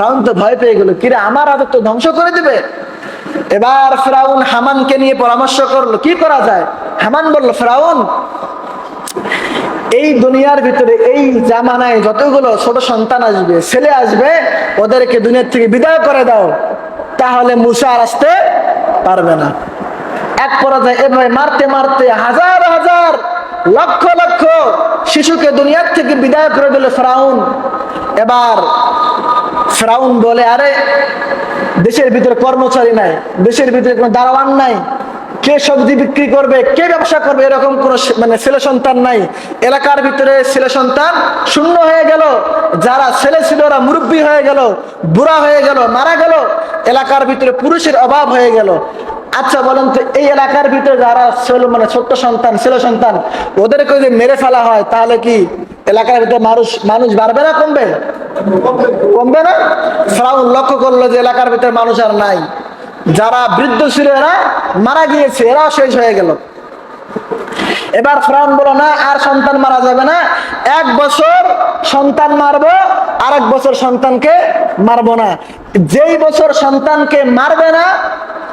ফেরাউন তো ভয় পেয়ে গেল, কিরে আমার রাজত্ব ধ্বংস করে দিবে। এবার ফেরাউন হামানকে নিয়ে পরামর্শ করলো কি করা যায়। হামান বলল, ফেরাউন, এই দুনিয়ার ভিতরে এই জামানায় যতগুলো ছোট সন্তান আসবে, ছেলে আসবে, ওদেরকে দুনিয়ার থেকে বিদায় করে দাও, তাহলে মুসা আর আসতে পারবে না। এক পর্যায়ে এভাবে মারতে মারতে হাজার হাজার লক্ষ লক্ষ শিশুকে দুনিয়ার থেকে বিদায় করে দিল ফেরাউন। এবার ফেরাউন বলে, আরে দেশের ভিতরে কর্মচারী নাই, দেশের ভিতরে কোনো দারোয়ান নাই, কে সবজি বিক্রি করবে, কে ব্যবসা করবে, এরকম কোন ছেলে সন্তান নাই। এলাকার ভিতরে ছেলে সন্তান শূন্য হয়ে গেল, যারা ছেলে ছিল ওরা মুরব্বী হয়ে গেল, বুড়া হয়ে গেল, মারা গেল, এলাকার ভিতরে পুরুষের অভাব হয়ে গেল। আচ্ছা বলেন তো, এই এলাকার ভিতরে যারা ছোট্ট সন্তান, ছেলে সন্তান, ওদেরকে যদি মেরে ফেলা হয় তাহলে কি এলাকার ভিতরে মানুষ বাড়বে না কমবে? কমবে না। ফেরাউন লক্ষ্য করলো যে এলাকার ভিতরে মানুষ আর নাই, যারা বৃদ্ধ ছিল এরা মারা গিয়েছে, এরাও শেষ হয়ে গেল। এবার ফেরাউন বলল, না আর সন্তান মারা যাবে না, 1 বছর সন্তান মারবো, আর 1 বছর সন্তানকে মারবো না। যেই বছর সন্তানকে মারবে না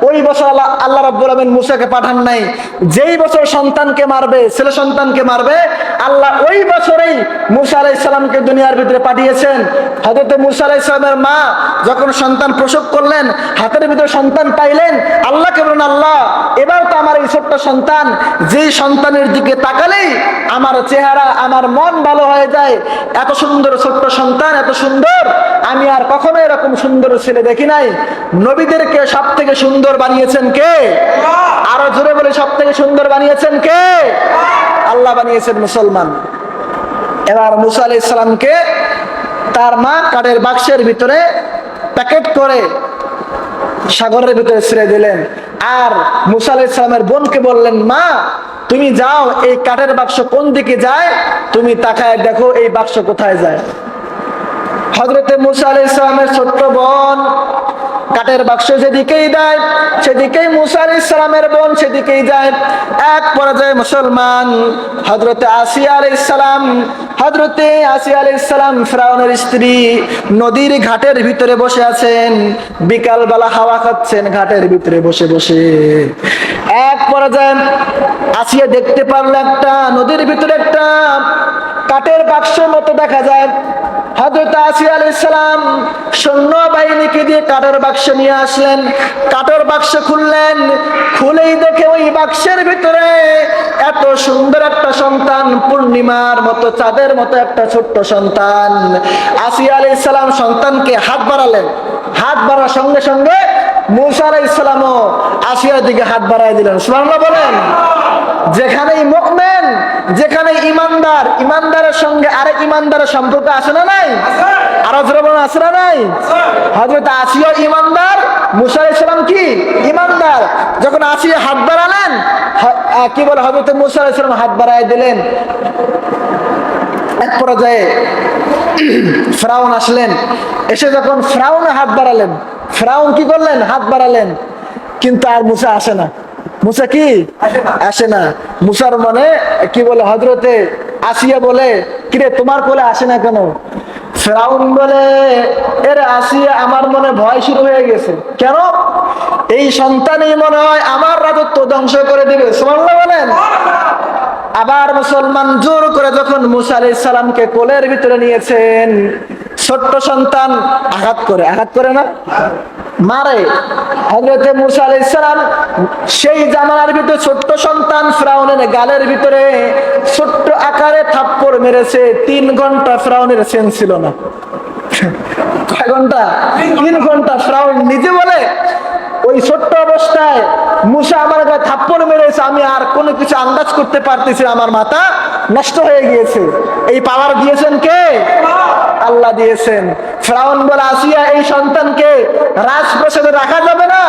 ওই বছর আল্লাহ রাব্বুল আলামিন মুসাকে পাঠান নাই। যেই বছর সন্তানকে মারবে, ছেলে সন্তানকে মারবে, আল্লাহ ওই বছরেই মুসা আলাইহিস সালামকে দুনিয়ার ভিতরে পাঠিয়েছেন। হযরত মুসা আলাইহিস সালামের মা যখন সন্তান প্রসব করলেন, হাতের ভিতরে সন্তান পাইলেন, আল্লাহকে বলেন, আল্লাহ এবার তো আমার এই ছোট্ট সন্তান, যেই সন্তানের দিকে তাকালেই আমার চেহারা, আমার মন ভালো হয়ে যায়, এত সুন্দর ছোট্ট সন্তান, এত সুন্দর, আমি আর কখনো এরকম সুন্দর ছেলে দেখি নাই। নবীদেরকে সব থেকে সুন্দর বানিয়েছেন কে? আরো জোরে বলে, সব থেকে সুন্দর বানিয়েছেন কে? আল্লাহ বানিয়েছেন মুসলমান। এবার মুসা আলাইহিস সালামকে তার মা কাঠের বাক্সের ভিতরে প্যাকেট করে সাগরের ভিতরে ছেড়ে দিলেন। আর মুসা আলাইহিস সালামের বোনকে বললেন, মা তুমি যাও, এই কাঠের বাক্স কোন দিকে যায় তুমি তাকায় দেখো এই বাক্স কোথায় যায়। হযরতে মুসা আলাইহিস সালামের ছোট্ট বোন কাঠের বাক্স যেদিকেই দেয় সেদিকেই মুসা আলাইহিস সালামের বোন সেদিকেই যায়। এক পর্যায়ে মুসলমান হযরতে আসিয়া আলাইহিস সালাম ফেরাউনের স্ত্রী নদীর ঘাটের ভিতরে বসে আছেন, বিকাল বেলা হাওয়া খাচ্ছেন ঘাটের ভিতরে বসে বসে। এক পর্যায়ে আসিয়া দেখতে পারল একটা নদীর ভিতরে একটা কাঠের বাক্সের মতো দেখা যায়। হযরত আসিয়া আলাইহিস সালাম সৈন্যবাহিনীকে দিয়ে কাঠের বাক্স নিয়ে আসলেন। কাঠের বাক্স খুললেন, খুলেই দেখে ওই বাক্সের ভিতরে এত সুন্দর একটা সন্তান, পূর্ণিমার মতো, চাঁদের মতো একটা ছোট্ট সন্তান। আসিয়া আলাইহিস সালাম সন্তানকে হাত বাড়ালেন, হাত বাড়ার সঙ্গে সঙ্গে মুসা আলাইহিস সালামও আসিয়ার দিকে হাত বাড়ায় দিলেন। সুবহানাল্লাহ বলেন। যেখানেই মুমিন, যেখানে ইমানদার, ইমানদারের সঙ্গে আরেক ইমানদারের সম্পর্ক আছে না নাই? আরো জোরে বলেন, আছে না নাই? হযরত আসিয়া ইমানদার, মুসা আলাইহিস সালাম কি ইমানদার। যখন আসিয়া হাত বাড়ালেন, কি বলে, হযরত মুসা আলাইহিস সালাম হাত বাড়ায় দিলেন। এক পর্যায়ে ফেরাউন আসলেন, এসে যখন ফেরাউনে হাত বাড়ালেন, ফেরাউন কি করলেন, হাত বাড়ালেন, কিন্তু আর মুসা আসে না। মুসা কি আসে না। মুসার মনে কি বলে, হযরতে আসিয়া বলে, কিরে তোমার কোলে আসে না কেন? ফেরাউন বলে, এর আসিয়া আমার মনে ভয় শুরু হয়ে গেছে। কেন? এই সন্তানই মনে হয় আমার রাজত্ব ধ্বংস করে দিবে। সুবহানাল্লাহ বলেন। আবার মুসলমান জোর করে যখন মুসা আলাইহিস সালামকে কোলের ভিতরে নিয়েছেন, ছোট্ট সন্তান আঘাত করে না, মারে। হযরতে মুসা আলাইহিস সালাম সেই জামানার ভিতরে ছোট্ট সন্তান ফেরাউনের গালের ভিতরে ছোট্ট আকারে থাপ্পড় মেরেছে। 3 ঘন্টা ফেরাউনের সেন্স ছিল না। কয় ঘন্টা? 3 ঘন্টা। ফেরাউন নিজে বলে, ওই ছোট্ট অবস্থায় মুসা আমার গায়ে থাপ্পড় মেরেছে, আমি আর কোনো কিছু আন্দাজ করতে পারতেছি, আমার মাথা নষ্ট হয়ে গিয়েছে। এই পাওয়ার দিয়েছেন কে? আল্লাহ দিয়েছেন। ফেরাউন বলে, আসিয়া এই সন্তানকে রাজপ্রাসাদে রাখা যাবে না,